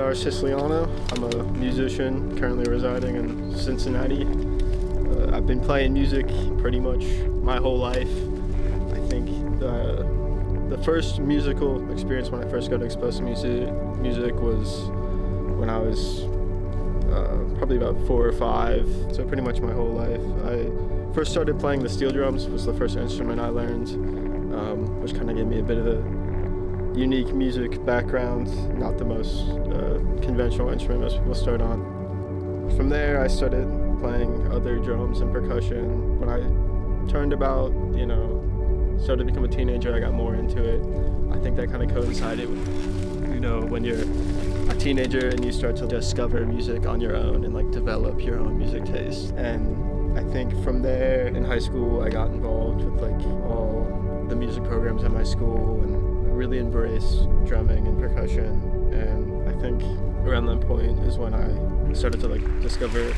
are Siciliano. I'm a musician currently residing in Cincinnati. I've been playing music pretty much my whole life. I think the first musical experience when I first got exposed to music was when I was probably about 4 or 5, so pretty much my whole life. I first started playing the steel drums, was the first instrument I learned, which kind of gave me a bit of a unique music background, not the most conventional instrument most people start on. From there, I started playing other drums and percussion. When I turned about, started to become a teenager, I got more into it. I think that kind of coincided with, when you're a teenager and you start to discover music on your own and like develop your own music taste. And I think from there, in high school, I got involved with like all the music programs at my school and really embraced drumming and percussion. And I think around that point is when I started to like discover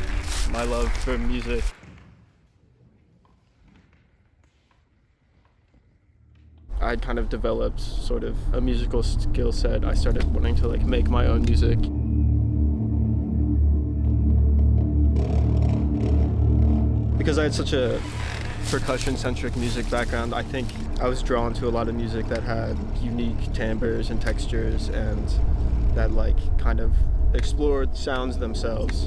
my love for music. I'd kind of developed sort of a musical skill set. I started wanting to like make my own music. Because I had such a percussion-centric music background, I think I was drawn to a lot of music that had unique timbres and textures and that like kind of explored sounds themselves.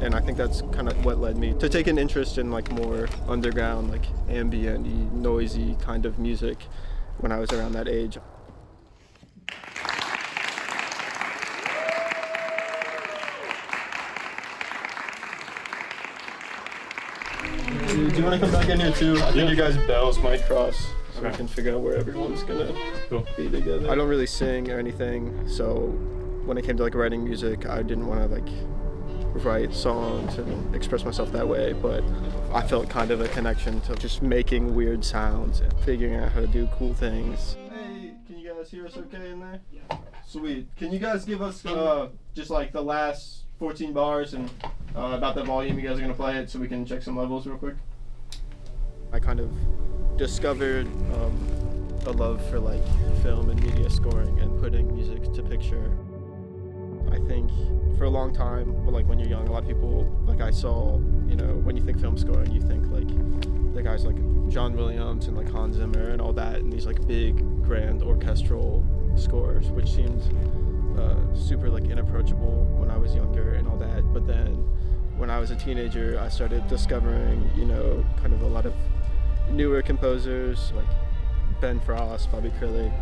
And I think that's kind of what led me to take an interest in like more underground, like ambient-y, noisy kind of music when I was around that age. Do you want to come back in here too? I think you guys' bells might cross, so we can figure out where everyone's gonna be together. I don't really sing or anything, so when it came to like writing music, I didn't want to like write songs and express myself that way, but I felt kind of a connection to just making weird sounds and figuring out how to do cool things. Hey, can you guys hear us okay in there? Yeah. Sweet. Can you guys give us just like the last 14 bars and about the volume you guys are going to play it so we can check some levels real quick? I kind of discovered a love for like film and media scoring and putting music to picture. I think for a long time, like when you're young, a lot of people, like I saw, when you think film scoring, you think like the guys like John Williams and like Hans Zimmer and all that, and these like big, grand orchestral scores, which seemed super like inapproachable when I was younger and all that. But then when I was a teenager, I started discovering, kind of a lot of newer composers like Ben Frost, Bobby Krilic,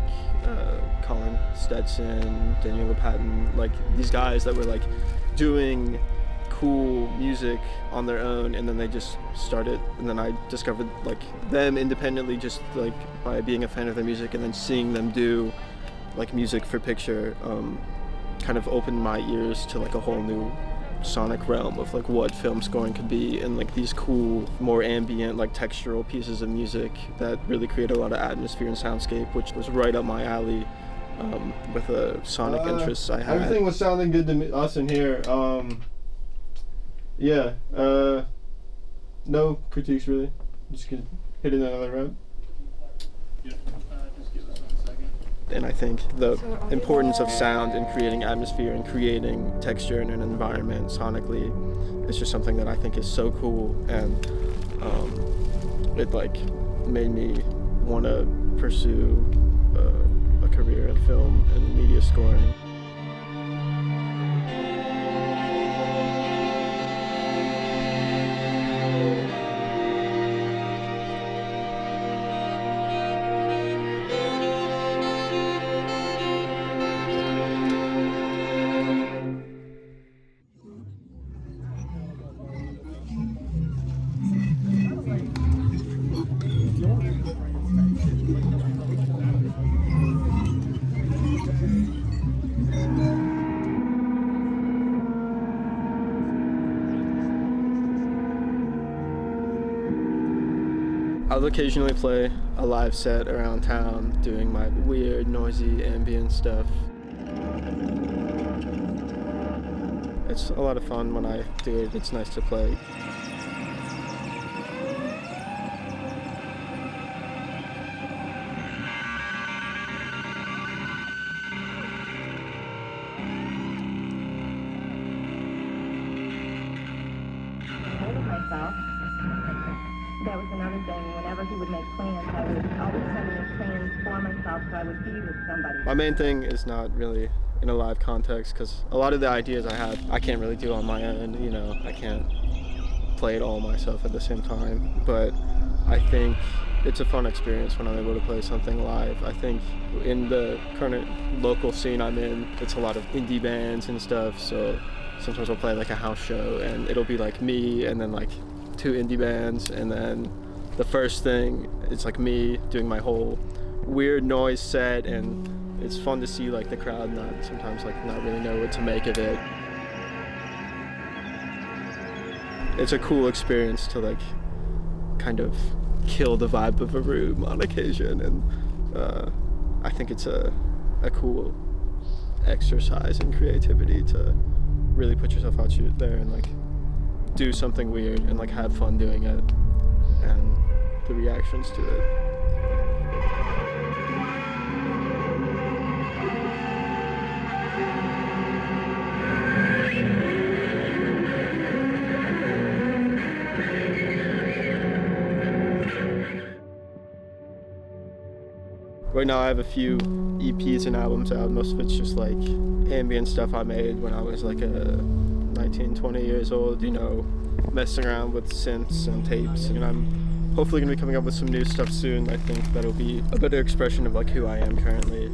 Colin Stetson, Daniel Patton, like these guys that were like doing cool music on their own, and then they just started, and then I discovered like them independently just like by being a fan of their music, and then seeing them do like music for picture kind of opened my ears to like a whole new sonic realm of like what film scoring could be, and like these cool, more ambient, like textural pieces of music that really create a lot of atmosphere and soundscape, which was right up my alley with the sonic interests I had. Everything was sounding good to us in here. No critiques really. Just gonna hit in another round. And I think the importance of sound in creating atmosphere and creating texture in an environment sonically is just something that I think is so cool, and it like made me want to pursue a career in film and media scoring. I'll occasionally play a live set around town doing my weird, noisy, ambient stuff. It's a lot of fun when I do it. It's nice to play. whenever he would make plans, I would always send him his plans for myself so I would be with somebody. My main thing is not really in a live context, because a lot of the ideas I have, I can't really do on my own, you know, I can't play it all myself at the same time, but I think it's a fun experience when I'm able to play something live. I think in the current local scene I'm in, it's a lot of indie bands and stuff, so sometimes I'll play like a house show and it'll be like me and then like 2 indie bands, and then the first thing it's like me doing my whole weird noise set, and it's fun to see like the crowd sometimes not really know what to make of it. It's a cool experience to like kind of kill the vibe of a room on occasion, and I think it's a cool exercise in creativity to really put yourself out there and like do something weird and like have fun doing it, and the reactions to it. Right now I have a few EPs and albums out. Most of it's just like ambient stuff I made when I was like 19, 20 years old, you know, messing around with synths and tapes. And I'm hopefully gonna be coming up with some new stuff soon. I think that'll be a better expression of like who I am currently.